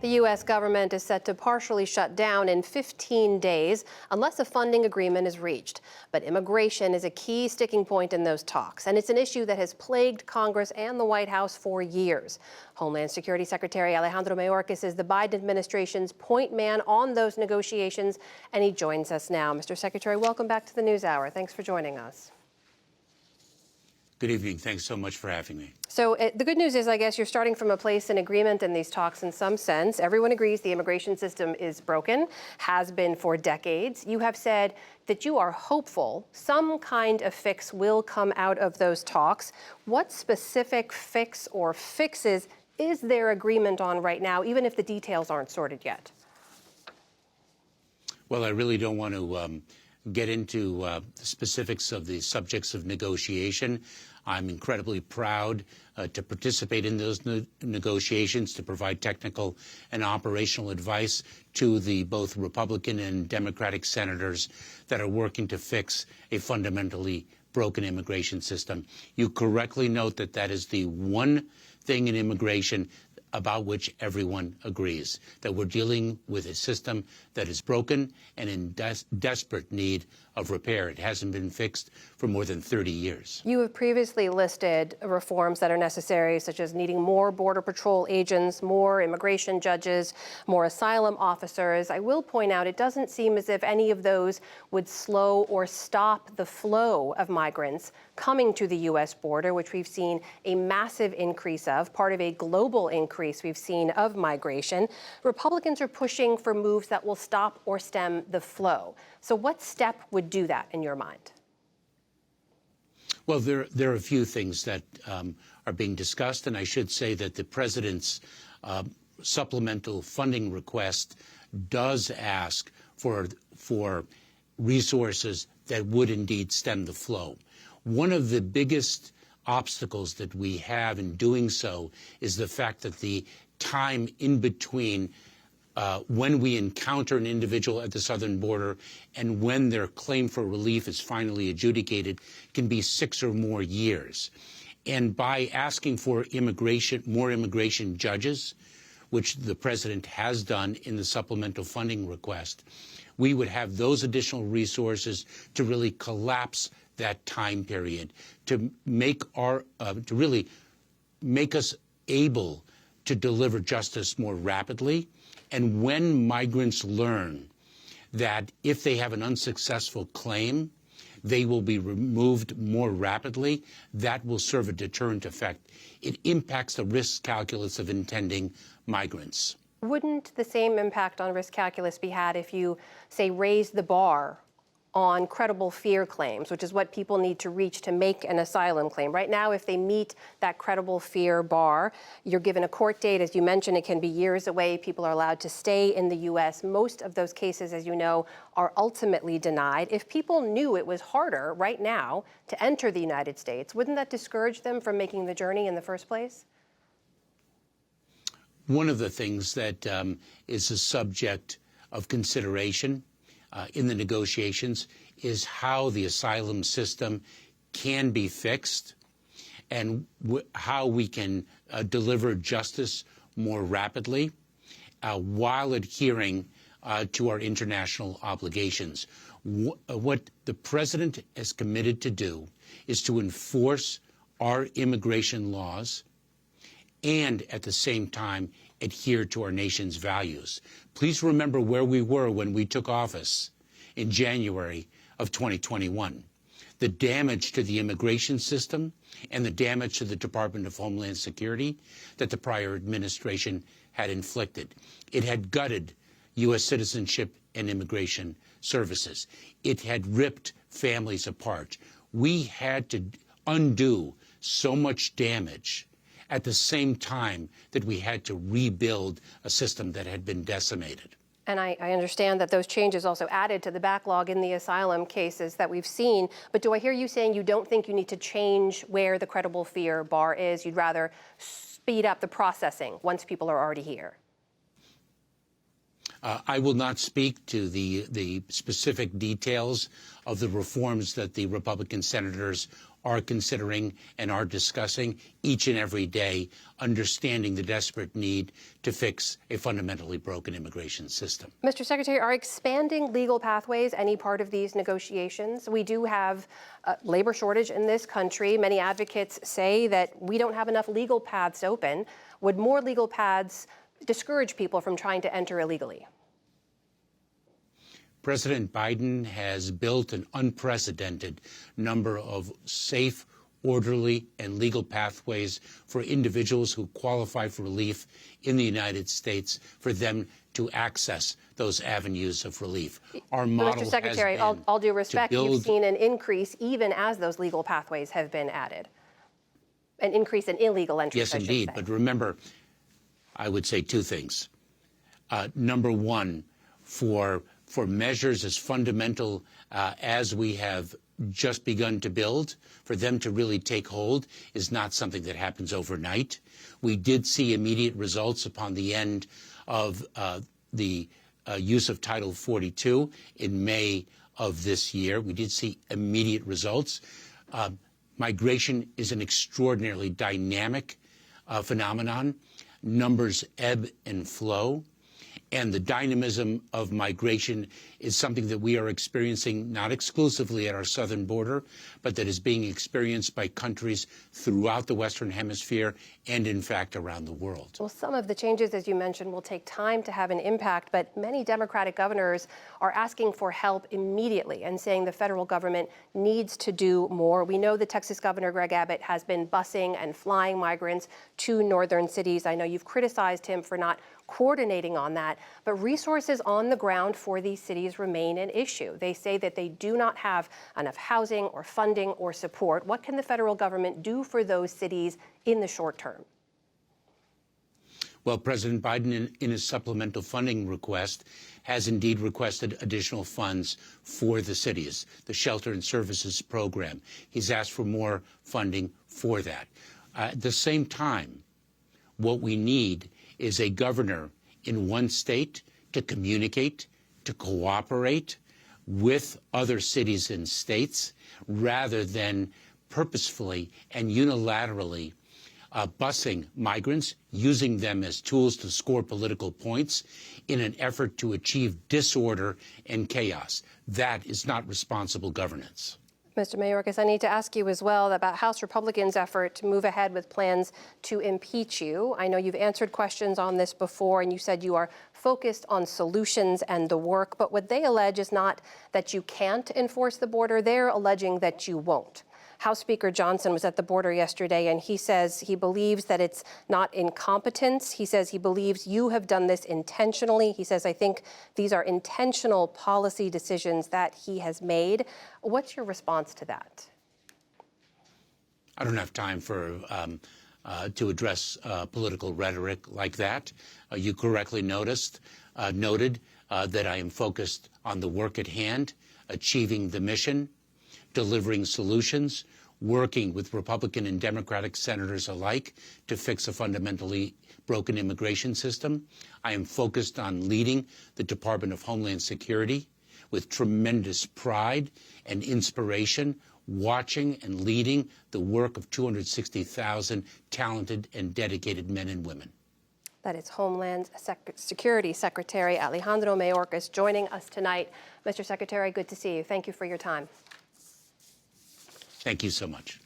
The U.S. government is set to partially shut down in 15 days unless a funding agreement is reached. But immigration is a key sticking point in those talks, and it's an issue that has plagued Congress and the White House for years. Homeland Security Secretary Alejandro Mayorkas is the Biden administration's point man on those negotiations, and he joins us now. Mr. Secretary, welcome back to the NewsHour. Thanks for joining us. Good evening. Thanks so much for having me. So the good news is, I guess, you're starting from a place in agreement in these talks in some sense. Everyone agrees the immigration system is broken, has been for decades. You have said that you are hopeful some kind of fix will come out of those talks. What specific fix or fixes is there agreement on right now, even if the details aren't sorted yet? Well, I really don't want to get into the specifics of the subjects of negotiation. I'm incredibly proud to participate in those negotiations, to provide technical and operational advice to the both Republican and Democratic senators that are working to fix a fundamentally broken immigration system. You correctly note that that is the one thing in immigration about which everyone agrees, that we're dealing with a system that is broken and in desperate need of repair. It hasn't been fixed for more than 30 years. You have previously listed reforms that are necessary, such as needing more Border Patrol agents, more immigration judges, more asylum officers. I will point out it doesn't seem as if any of those would slow or stop the flow of migrants coming to the U.S. border, which we've seen a massive increase of, part of a global increase we've seen of migration. Republicans are pushing for moves that will stop or stem the flow. So what step would do that in your mind? Well, there are a few things that are being discussed, and I should say that the president's supplemental funding request does ask for resources that would indeed stem the flow. One of the biggest obstacles that we have in doing so is the fact that the time in between when we encounter an individual at the southern border and when their claim for relief is finally adjudicated can be 6 or more years. And by asking for more immigration judges, which the president has done in the supplemental funding request, we would have those additional resources to really collapse that time period, to make to really make us able to deliver justice more rapidly. And when migrants learn that if they have an unsuccessful claim, they will be removed more rapidly, that will serve a deterrent effect. It impacts the risk calculus of intending migrants. Wouldn't the same impact on risk calculus be had if you, say, raise the bar on credible fear claims, which is what people need to reach to make an asylum claim? Right now, if they meet that credible fear bar, you're given a court date. As you mentioned, it can be years away. People are allowed to stay in the U.S. Most of those cases, as you know, are ultimately denied. If people knew it was harder right now to enter the United States, wouldn't that discourage them from making the journey in the first place? One of the things that is a subject of consideration in the negotiations is how the asylum system can be fixed and how we can deliver justice more rapidly while adhering to our international obligations. What the president is committed to do is to enforce our immigration laws and at the same time adhere to our nation's values. Please remember where we were when we took office in January of 2021. The damage to the immigration system and the damage to the Department of Homeland Security that the prior administration had inflicted. It had gutted U.S. citizenship and immigration services. It had ripped families apart. We had to undo so much damage at the same time that we had to rebuild a system that had been decimated. And I understand that those changes also added to the backlog in the asylum cases that we've seen. But do I hear you saying you don't think you need to change where the credible fear bar is? You'd rather speed up the processing once people are already here? I will not speak to the specific details of the reforms that the Republican senators are considering and are discussing each and every day, understanding the desperate need to fix a fundamentally broken immigration system. Mr. Secretary, are expanding legal pathways any part of these negotiations? We do have a labor shortage in this country. Many advocates say that we don't have enough legal paths open. Would more legal paths discourage people from trying to enter illegally? President Biden has built an unprecedented number of safe, orderly, and legal pathways for individuals who qualify for relief in the United States, for them to access those avenues of relief. Our model Mr. Secretary, has been all due respect, to build... you've seen an increase even as those legal pathways have been added. An increase in illegal entry. Yes, indeed. But remember, I would say two things. Number one, for measures as fundamental as we have just begun to build, for them to really take hold is not something that happens overnight. We did see immediate results upon the end of the use of Title 42 in May of this year. We did see immediate results. Migration is an extraordinarily dynamic phenomenon. Numbers ebb and flow. And the dynamism of migration is something that we are experiencing not exclusively at our southern border, but that is being experienced by countries throughout the Western Hemisphere and, in fact, around the world. Well, some of the changes, as you mentioned, will take time to have an impact, but many Democratic governors are asking for help immediately and saying the federal government needs to do more. We know the Texas Governor Greg Abbott has been busing and flying migrants to northern cities. I know you've criticized him for not coordinating on that, but resources on the ground for these cities remain an issue. They say that they do not have enough housing or funding or support. What can the federal government do for those cities in the short term? Well, President Biden, in his supplemental funding request, has indeed requested additional funds for the cities, the Shelter and Services Program. He's asked for more funding for that. At the same time, what we need is a governor in one state to communicate, to cooperate with other cities and states, rather than purposefully and unilaterally busing migrants, using them as tools to score political points in an effort to achieve disorder and chaos. That is not responsible governance. Mr. Mayorkas, I need to ask you as well about House Republicans' effort to move ahead with plans to impeach you. I know you've answered questions on this before, and you said you are focused on solutions and the work, but what they allege is not that you can't enforce the border. They're alleging that you won't. House Speaker Johnson was at the border yesterday, and he says he believes that it's not incompetence. He says he believes you have done this intentionally. He says, I think these are intentional policy decisions that he has made. What's your response to that? I don't have time to address political rhetoric like that. You correctly noted that I am focused on the work at hand, achieving the mission, delivering solutions, working with Republican and Democratic senators alike to fix a fundamentally broken immigration system. I am focused on leading the Department of Homeland Security with tremendous pride and inspiration, watching and leading the work of 260,000 talented and dedicated men and women. That is Homeland Security Secretary Alejandro Mayorkas joining us tonight. Mr. Secretary, good to see you. Thank you for your time. Thank you so much.